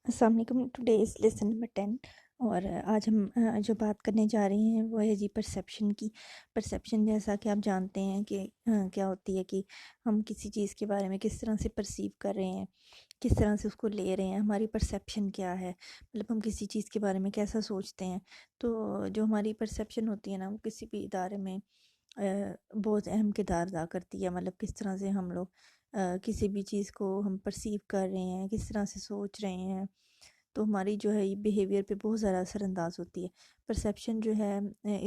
अस्सलाम वालेकुम। Today is lesson number 10 और आज हम जो बात करने जा रहे हैं वो है जी परसेप्शन की। परसेप्शन जैसा कि आप जानते हैं कि क्या होती है कि हम किसी चीज़ के बारे में किस तरह से परसीव कर रहे हैं, किस तरह से उसको ले रहे हैं, हमारी परसेप्शन क्या है, मतलब हम किसी चीज़ के बारे में कैसा सोचते हैं। तो जो हमारी परसेप्शन होती है ना वो किसी भी इदारे में बहुत अहम किरदार अदा करती है। मतलब किस तरह से हम लोग किसी भी चीज़ को हम परसीव कर रहे हैं, किस तरह से सोच रहे हैं, तो हमारी जो है ये बिहेवियर पे बहुत ज़्यादा असरअंदाज होती है। परसेप्शन जो है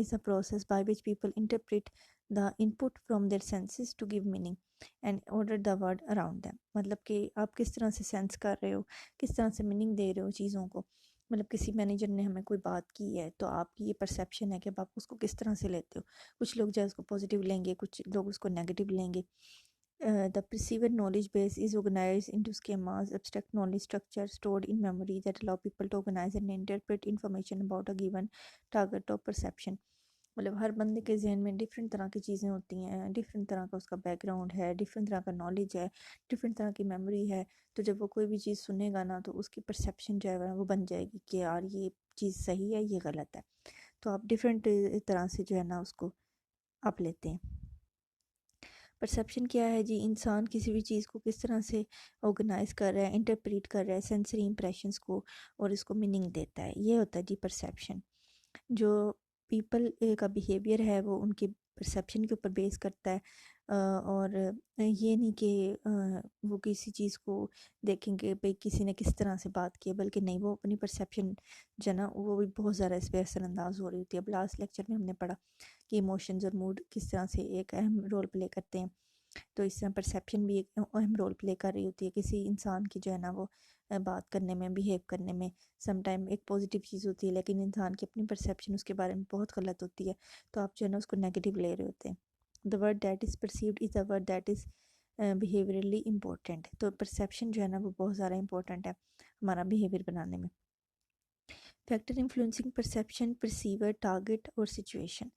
is a process by which people interpret the input from their senses to give meaning and order the world around them. मतलब कि आप किस तरह से सेंस कर रहे हो, किस तरह से मीनिंग दे रहे हो चीज़ों को। मतलब किसी मैनेजर ने हमें कोई बात की है तो आपकी ये परसेप्शन है कि अब आप उसको किस तरह से लेते हो। कुछ लोग जो है उसको पॉजिटिव लेंगे, कुछ लोग उसको नेगेटिव लेंगे। The perceived knowledge base is organized into schemas, abstract knowledge structures stored in memory that allow people to organize and interpret information about a given target of perception. मतलब हर बंदे के जहन में डिफरेंट तरह की चीज़ें होती हैं, डिफरेंट तरह का उसका बैकग्राउंड है, डिफरेंट तरह का नॉलेज है, डिफरेंट तरह की मेमोरी है। तो जब वो कोई भी चीज़ सुनेगा ना तो उसकी परसेप्शन जो है वो बन जाएगी कि यार ये चीज़ सही है, ये गलत है। तो आप डिफरेंट तरह से जो है ना उसको आप लेते हैं। परसेप्शन क्या है जी? इंसान किसी भी चीज़ को किस तरह से ऑर्गेनाइज कर रहा है, इंटरप्रेट कर रहा है सेंसरी इंप्रेशंस को और इसको मीनिंग देता है, ये होता है जी परसेप्शन। जो पीपल का बिहेवियर है वो उनके परसेप्शन के ऊपर बेस करता है। और ये नहीं कि वो किसी चीज़ को देखेंगे भाई किसी ने किस तरह से बात की है, बल्कि नहीं वो अपनी परसेप्शन जो है ना वो भी बहुत ज़्यादा इस पर असरअंदाज हो रही होती है। अब लास्ट लेक्चर में हमने पढ़ा कि इमोशंस और मूड किस तरह से एक अहम रोल प्ले करते हैं। तो इस तरह परसेप्शन भी एक अहम रोल प्ले कर रही होती है किसी इंसान की जो है ना वो बात करने में, बिहेव करने में। समटाइम एक पॉजिटिव चीज़ होती है लेकिन इंसान की अपनी परसेप्शन उसके बारे में बहुत गलत होती है, तो आप जो है ना उसको नेगेटिव ले रहे होते हैं। The word that is perceived is a word that is behaviourally important. तो परसेप्शन जो है ना वो बहुत ज़्यादा इंपॉर्टेंट है हमारा बिहेवियर बनाने में। Factor influencing perception, perceiver, target और सिचुएशन।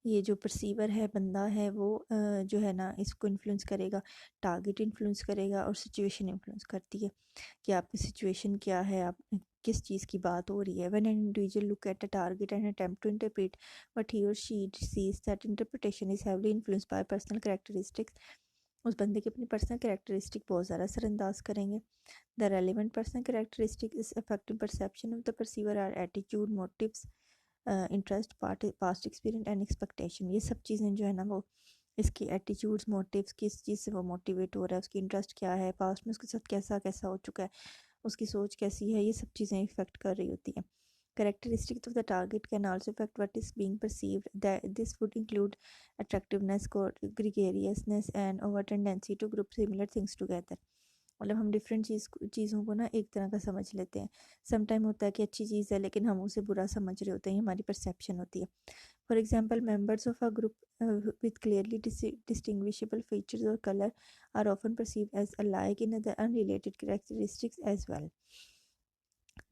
ये जो परसीवर है बंदा है वो जो है ना इसको इन्फ्लुएंस करेगा, टारगेट इन्फ्लुएंस करेगा और सिचुएशन इन्फ्लुएंस करती है कि आपकी सिचुएशन क्या है, आप किस चीज़ की बात हो रही है। When an individual look at a target and attempt to interpret what he और she sees, that interpretation is heavily influenced by personal characteristics. उस बंदे की अपनी पर्सनल कैरेक्टरिस्टिक बहुत ज़्यादा असरअंदाज करेंगे। The relevant personal characteristic is affecting perception of the perceiver are attitude, motives, interest, past experience and expectation। ये सब चीज़ें जो है ना वो इसकी एटीट्यूड्स, मोटिव्स, किस चीज़ से वो मोटिवेट हो रहा है, उसकी इंटरेस्ट क्या है, पास्ट में उसके साथ कैसा कैसा हो चुका है, उसकी सोच कैसी है, ये सब चीज़ें इफेक्ट कर रही होती हैं। Characteristics of the target can also affect what is being perceived. That this would include attractiveness, gregariousness, and over tendency to group similar things together। मतलब हम डिफरेंट चीज़ों को ना एक तरह का समझ लेते हैं। सम टाइम होता है कि अच्छी चीज़ है लेकिन हम उसे बुरा समझ रहे होते हैं, हमारी परसेप्शन होती है। For example members of a group with clearly distinguishable features or color are often perceived as alike in other unrelated characteristics as well.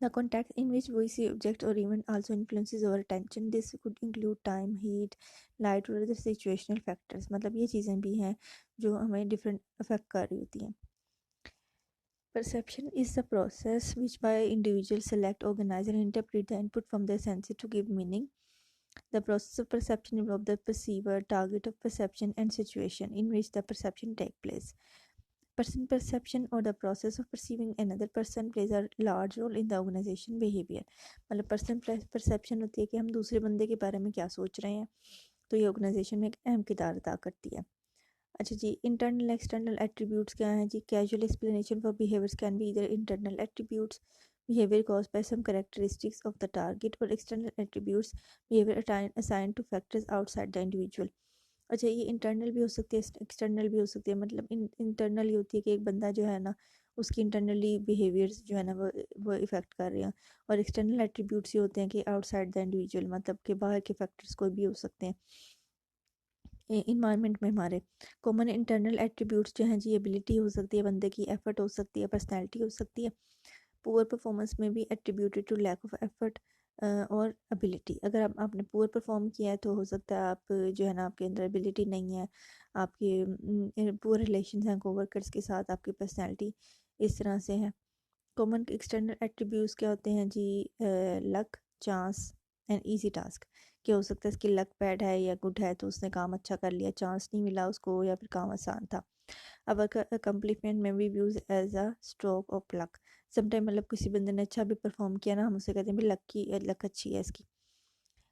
The context in which we see object or event also influences our attention. This could include time, heat, light or other situational factors। मतलब ये चीज़ें भी हैं जो हमें different affect कर रही होती हैं। Perception is the process which by individuals select, organize and interpret the input from their senses to give meaning. The process of perception involves the perceiver, target of perception and situation in which the perception takes place. Person perception or the process of perceiving another person plays a large role in the organization behavior। मतलब person perception होती है कि हम दूसरे बंदे के बारे में क्या सोच रहे हैं, तो ये ऑर्गेनाइजेशन में एक अहम किरदार अदा करती है। अच्छा जी, इंटरनल एक्सटर्नल एट्रीब्यूट्स क्या हैं जी? Casual explanation for behaviours can be either internal attributes behavior caused by some characteristics of the target or external attributes behavior assigned to factors outside the individual। अच्छा, ये इंटरनल भी हो सकती है, external भी हो सकती है। मतलब इंटरनल ये होती है कि एक बंदा जो है ना उसकी इंटरनली बिहेवियर्स जो है ना वो इफ़ेक्ट कर रहे हैं, और एक्सटर्नल एट्रीब्यूट्स ये होते हैं कि आउटसाइड द इंडिविजुअल, मतलब कि बाहर के फैक्टर्स कोई भी हो सकते हैं इन्वायरमेंट में हमारे। कॉमन इंटरनल एट्रीब्यूट्स जो हैं जी, एबिलिटी हो सकती है बंदे की, एफर्ट हो सकती है, पर्सनैलिटी हो सकती है। पुअर परफॉर्मेंस में भी attributed to lack of effort और एबिलिटी। अगर आपने पुअर परफॉर्म किया है तो हो सकता है आप जो है ना आपके अंदर एबिलिटी नहीं है, आपके पुअर रिलेशन हैं कोवर्कर्स के साथ, आपकी पर्सनैलिटी इस तरह से है। कॉमन एक्सटर्नल एट्रीब्यूट्स क्या होते हैं जी? Luck, chance and easy task. क्या हो सकता है इसकी लक बैड है या गुड है तो उसने काम अच्छा कर लिया, चांस नहीं मिला उसको या फिर काम आसान था। अब अकम्पलिशमेंट में भी views as a stroke of luck. Sometime मतलब किसी बंदे ने अच्छा भी परफॉर्म किया ना, हम उसे कहते हैं भी लक अच्छी है इसकी।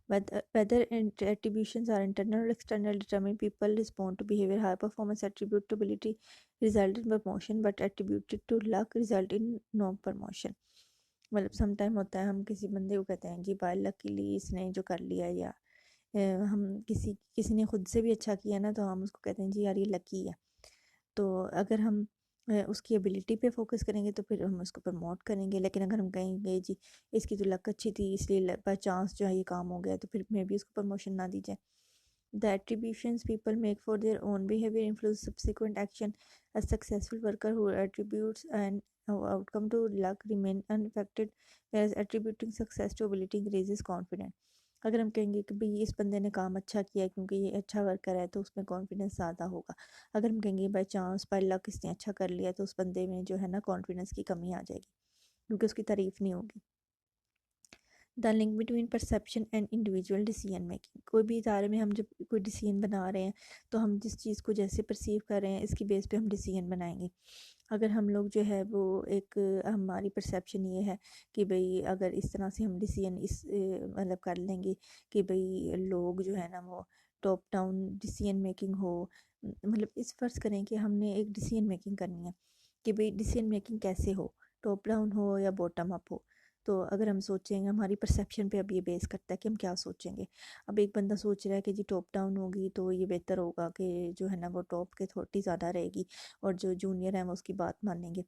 Whether attributions are internal or external determine people respond to behavior. High performance attribute to ability result in promotion, but attributed to luck result in no promotion. मतलब समटाइम होता है हम किसी बंदे को कहते हैं जी बाय लकीली इसने जो कर लिया, या हम किसी किसी ने खुद से भी अच्छा किया ना तो हम उसको कहते हैं जी यार ये लकी है। तो अगर हम उसकी एबिलिटी पे फोकस करेंगे तो फिर हम उसको प्रमोट करेंगे, लेकिन अगर हम कहेंगे जी इसकी तो लक अच्छी थी इसलिए बाई चांस जो है ये काम हो गया, तो फिर मे भी उसको प्रमोशन ना दी जाए। The attributions people make for their own behavior influence subsequent action. A successful worker who attributes an outcome to luck remain unaffected, whereas attributing success to ability increases confidence. अगर हम कहेंगे कि भाई इस बंदे ने काम अच्छा किया है क्योंकि ये अच्छा वर्कर है तो उसमें कॉन्फिडेंस ज़्यादा होगा। अगर हम कहेंगे बाई चांस बाई लक इसने अच्छा कर लिया तो उस बंदे में जो है ना कॉन्फिडेंस की कमी आ जाएगी क्योंकि उसकी तारीफ़ नहीं होगी। The link between perception and individual decision making. कोई भी इदारे में हम जब कोई डिसीजन बना रहे हैं तो हम जिस चीज़ को जैसे परसीव कर रहे हैं इसकी बेस पे हम डिसीजन बनाएंगे। अगर हम लोग जो है वो एक हमारी परसेप्शन ये है कि भाई अगर इस तरह से हम डिसीजन इस मतलब कर लेंगे कि भाई लोग जो है ना वो टॉप डाउन डिसीजन मेकिंग हो, मतलब इस फ़र्ज़ करें कि हमने एक डिसीजन मेकिंग करनी है कि भाई डिसीजन मेकिंग कैसे हो, टॉप डाउन हो या बॉटम अप हो। तो अगर हम सोचेंगे हमारी परसेप्शन पे अब ये बेस करता है कि हम क्या सोचेंगे। अब एक बंदा सोच रहा है कि जी टॉप डाउन होगी तो ये बेहतर होगा कि जो है ना वो टॉप के अथॉरिटी ज़्यादा रहेगी और जो जूनियर हैं वो उसकी बात मानेंगे,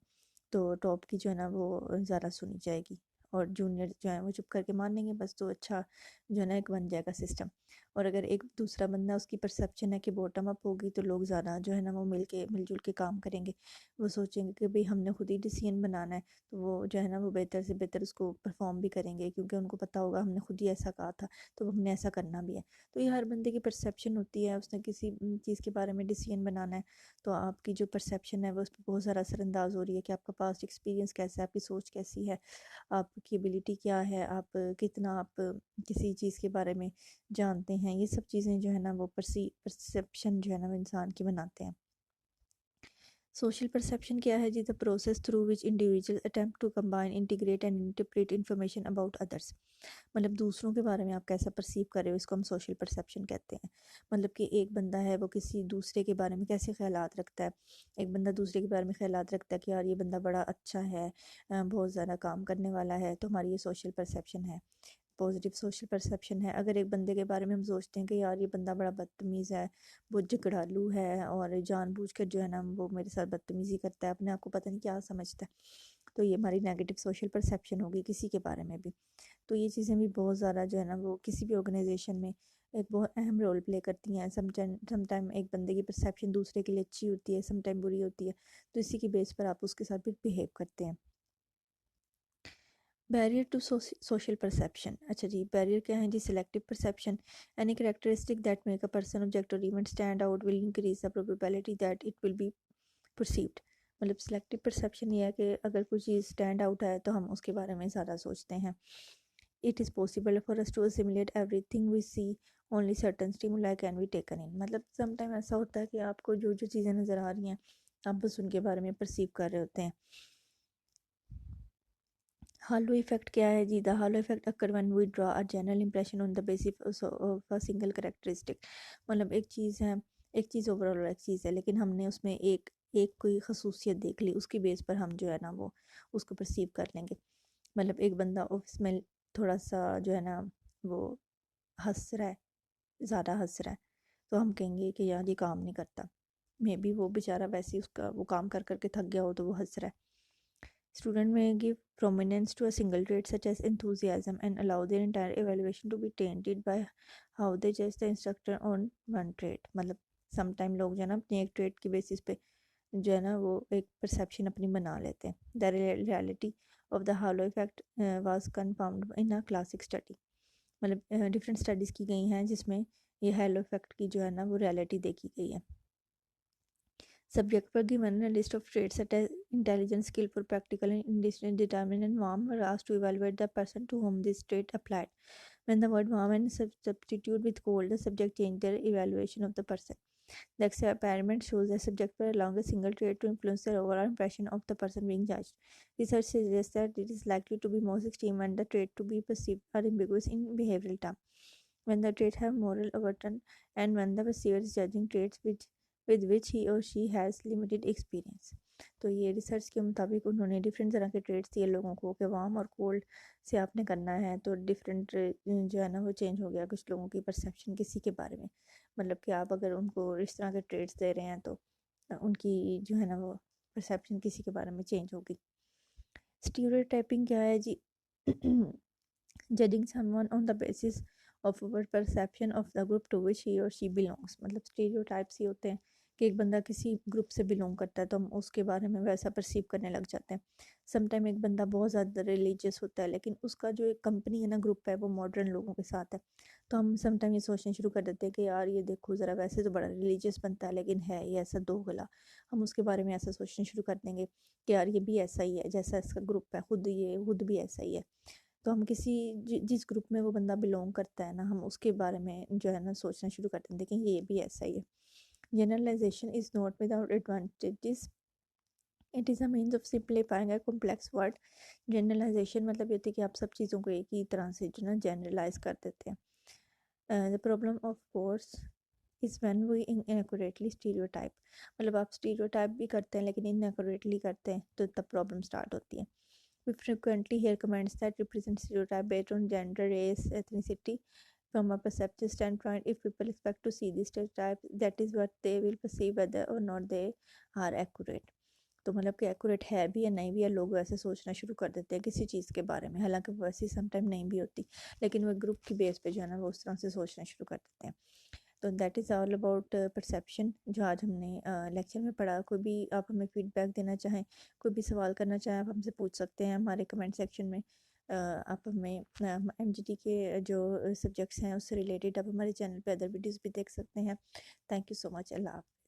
तो टॉप की जो है ना वो ज़्यादा सुनी जाएगी और जूनियर जो है वो चुप करके मानेंगे बस, तो अच्छा जो है ना एक बन जाएगा सिस्टम। और अगर एक दूसरा बंदा उसकी परसेप्शन है कि बॉटम अप होगी तो लोग ज़्यादा जो है ना वो मिलजुल के काम करेंगे। वो सोचेंगे कि भाई हमने खुद ही डिसीजन बनाना है तो वो जो है ना वो बेहतर से बेहतर उसको परफॉर्म भी करेंगे क्योंकि उनको पता होगा हमने खुद ही ऐसा कहा था तो हमने ऐसा करना भी है। तो ये हर बंदे की परसेप्शन होती है, उसने किसी चीज़ के बारे में डिसीजन बनाना है तो आपकी जो परसेप्शन है वो उस पर बहुत ज़्यादा असरअंदाज हो रही है कि आपका पास्ट एक्सपीरियंस कैसा है, आपकी सोच कैसी है, आपकी एबिलिटी क्या है, आप कितना आप किसी चीज़ के बारे में जानते हैं। ये सब चीज़ें जो है ना वो परसेप्शन जो है ना वो इंसान की बनाते हैं। सोशल परसेप्शन क्या है जी? The process through which individual attempt to combine integrate and interpret information about others. मतलब दूसरों के बारे में आप कैसा परसीव कर रहे हो इसको हम सोशल परसेप्शन कहते हैं। मतलब कि एक बंदा है वो किसी दूसरे के बारे में कैसे ख्यालात रखता है। एक बंदा दूसरे के बारे में ख्यालात रखता है कि यार ये बंदा बड़ा अच्छा है, बहुत ज़्यादा काम करने वाला है, तो हमारी ये सोशल परसेप्शन है, पॉजिटिव सोशल परसेप्शन है। अगर एक बंदे के बारे में हम सोचते हैं कि यार ये बंदा बड़ा बदतमीज़ है, वो झगड़ालू है और जानबूझकर जो है ना वो मेरे साथ बदतमीज़ी करता है, अपने आप को पता नहीं क्या समझता है, तो ये हमारी नेगेटिव सोशल परसेप्शन होगी किसी के बारे में भी। तो ये चीज़ें भी बहुत ज़्यादा जो है ना वो किसी भी ऑर्गेनाइजेशन में एक बहुत अहम रोल प्ले करती हैं। समटाइम एक बंदे की परसेप्शन दूसरे के लिए अच्छी होती है, समटाइम बुरी होती है, तो इसी की बेस पर आप उसके साथ भी बिहेव करते हैं। Barrier to social perception. अच्छा जी, बैरियर क्या है जी? Selective perception. Any characteristic that make a person object और event stand out will increase the probability that it will be perceived. मतलब सिलेक्टिव परसेप्शन ये है कि अगर कोई चीज़ स्टैंड आउट है तो हम उसके बारे में ज़्यादा सोचते हैं। It is possible for us to assimilate everything we see, only certain stimuli can be taken in. मतलब समटाइम ऐसा होता है कि आपको जो जो चीज़ें नज़र आ रही हैं आप बस उनके बारे में परसीव कर रहे होते हैं। हालो इफेक्ट क्या है जी? The halo effect occur when we draw a general impression on the basis of a single characteristic. मतलब एक चीज़ है, एक चीज़ ओवरऑल एक चीज़ है लेकिन हमने उसमें एक एक कोई खसूसियत देख ली, उसकी बेस पर हम जो है ना वो उसको परसीव कर लेंगे। मतलब एक बंदा ऑफिस में थोड़ा सा जो है ना वो हंस रहा है, ज़्यादा हंस रहा है, तो हम कहेंगे कि यार ये काम नहीं करता। मे बी वो बेचारा वैसे ही उसका वो काम कर करके थक गया हो तो वो हंस रहा है। Student may give prominence to a single trait such as enthusiasm and allow their entire evaluation to be tainted by how they judge the instructor on one trait. मतलब समटाइम लोग जो है ना अपनी एक ट्रेट की बेसिस पे जो है ना वो एक परसेप्शन अपनी बना लेते हैं। The reality of the halo effect was confirmed in a classic study. मतलब डिफरेंट स्टडीज़ की गई हैं जिसमें ये हालो इफेक्ट की जो है ना वो रियलिटी देखी गई है। Subject were given a list of traits such as intelligent, skillful, practical, and independent, determined, and warm, were asked to evaluate the person to whom this trait applied. When the word warm and substituted with cold, the subject changed their evaluation of the person. The experiment shows that subjects were allowing a single trait to influence their overall impression of the person being judged. Research suggests that it is likely to be most extreme when the trait to be perceived are ambiguous in behavioral terms, when the trait have moral overtone, and when the perceiver is judging traits with which he or she has limited experience. तो ये research के मुताबिक उन्होंने different तरह के trades दिए लोगों को कि वार्म और कोल्ड से आपने करना है, तो डिफरेंट जो है ना वो चेंज हो गया कुछ लोगों की परसेप्शन किसी के बारे में। मतलब कि आप अगर उनको इस तरह के ट्रेड्स दे रहे हैं तो उनकी जो है ना वो परसेप्शन किसी के बारे में चेंज होगी। स्टीरियोटाइपिंग क्या है जी? Judging someone on the basis of our perception of the group to which he और शी बिलोंग्स। मतलब स्टीरियोटाइप्स ही होते हैं कि एक बंदा किसी ग्रुप से बिलोंग करता है तो हम उसके बारे में वैसा परसीव करने लग जाते हैं। समटाइम एक बंदा बहुत ज़्यादा रिलीजियस होता है लेकिन उसका जो एक कंपनी है ना, ग्रुप है, वो मॉडर्न लोगों के साथ है, तो हम समटाइम ये सोचना शुरू कर देते हैं कि यार ये देखो ज़रा, वैसे तो बड़ा रिलीजियस बनता है लेकिन है ये ऐसा दोगला। हम उसके बारे में ऐसा सोचना शुरू कर देंगे कि यार ये भी ऐसा ही है जैसा इसका ग्रुप है, खुद भी ऐसा ही है। तो हम जिस ग्रुप में वो बंदा बिलोंग करता है ना, हम उसके बारे में जो है ना सोचना शुरू कर देते हैं कि ये भी ऐसा ही है। Generalization is not without advantages, it is a means of simplifying a complex world. Generalization मतलब ये होती है कि आप सब चीज़ों को एक ही तरह से जो ना जनरलाइज कर देते हैं। The problem of course is when we inaccurately stereotype. मतलब आप स्टीरियोटाइप भी करते हैं लेकिन इनएक्यूरेटली करते हैं तो तब प्रॉब्लम स्टार्ट होती है। We frequently hear comments that represent stereotype based on gender, race, ethnicity. From a perceptive standpoint, if people expect to see these stereotypes, that is what they will perceive whether or not they are accurate. तो मतलब कि accurate है भी या नहीं भी है, लोग वैसे सोचना शुरू कर देते हैं किसी चीज़ के बारे में, हालांकि वो वैसे समटाइम नहीं भी होती, लेकिन वो ग्रुप की बेस पे जो है ना वो उस तरह से सोचना शुरू कर देते हैं। तो that is all about perception जो आज हमने लेक्चर में पढ़ा। कोई भी आप हमें फीडबैक देना चाहें, कोई भी सवाल करना चाहें, आप हमसे पूछ सकते हैं हमारे कमेंट सेक्शन में। आप हमें MGT के जो सब्जेक्ट्स हैं उससे रिलेटेड आप हमारे चैनल पे अदर वीडियोस भी देख सकते हैं। Thank you so much. अल्लाह हाफ़िज़।